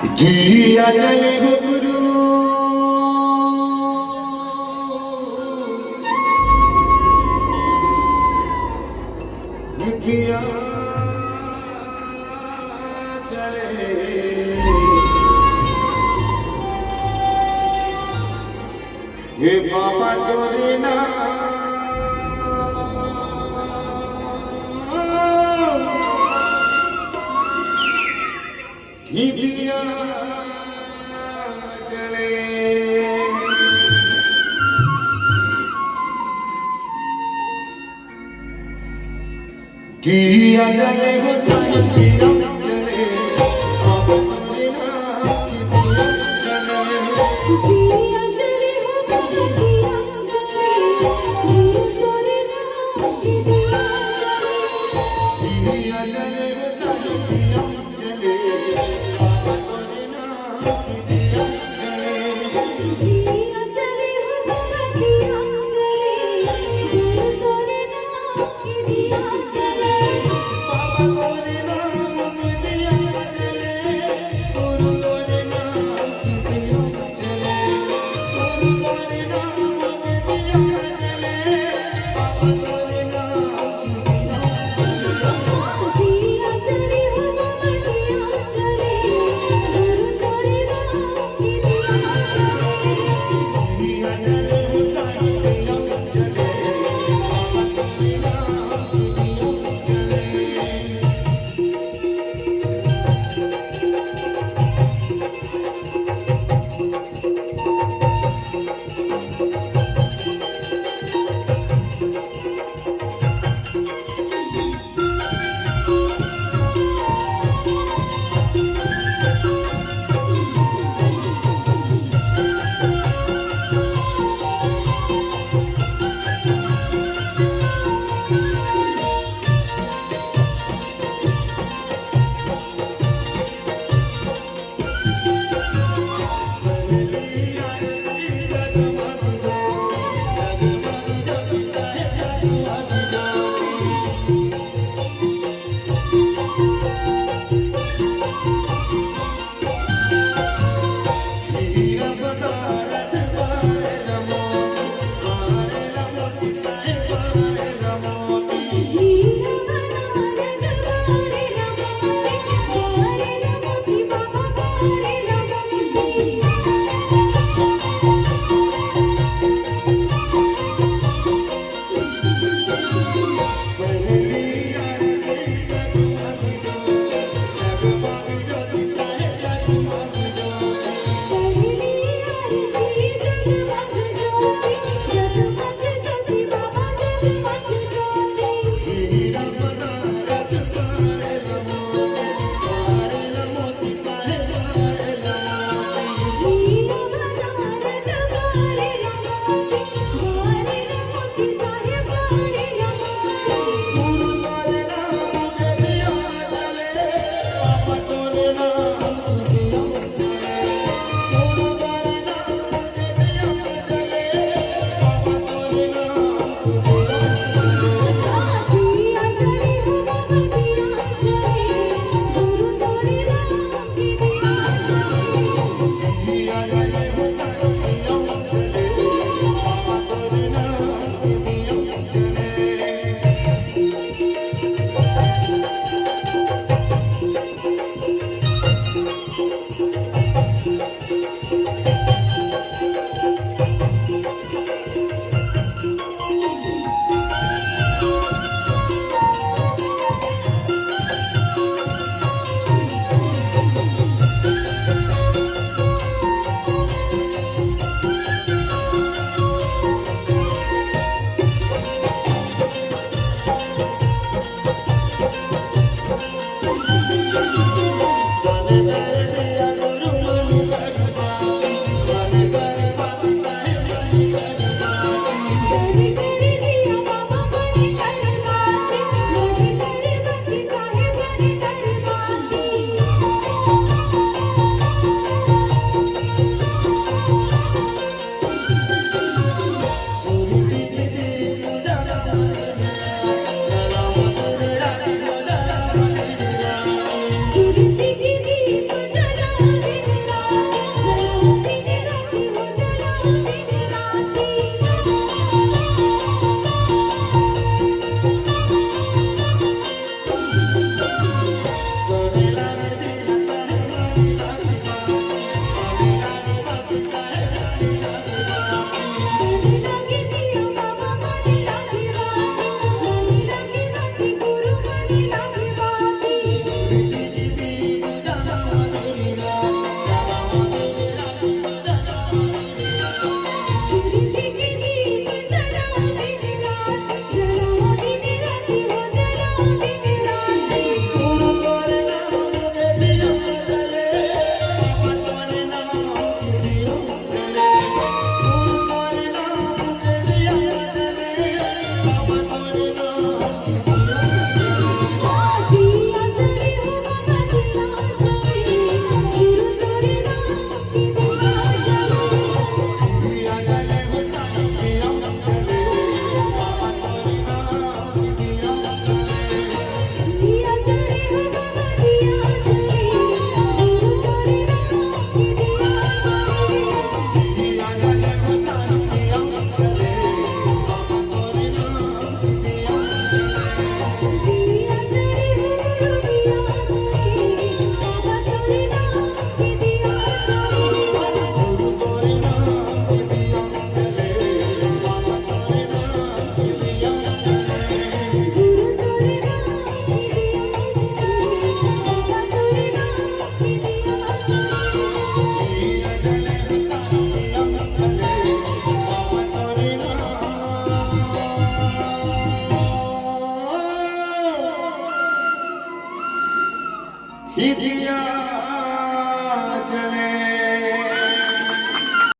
जिया जले हो गुरु जिया चले हे बाबा तोरे ना दिया चले दिया चले हो साईं दिया चले बाबा तोरे नाम दिया चले दिया चले हो बाबा दिया चले गुरु तोरे नाम दिया चले दिया चले हो साईं दिया चले बाबा तोरे नाम दिया चले दिया चले हो बाबा दिया चले गुरु तोरे नाम दिया चले बाबा तोरे नाम दिया चले गुरु तोरे नाम दिया चले गुरु तोरे नाम दिया चले बाबा तोरे नाम दिया चले हो बाबा दिया चले गुरु तोरे नाम दिया चले दिया चले हो साईं दिया चले बाबा तोरे नाम दिया चले Thank you.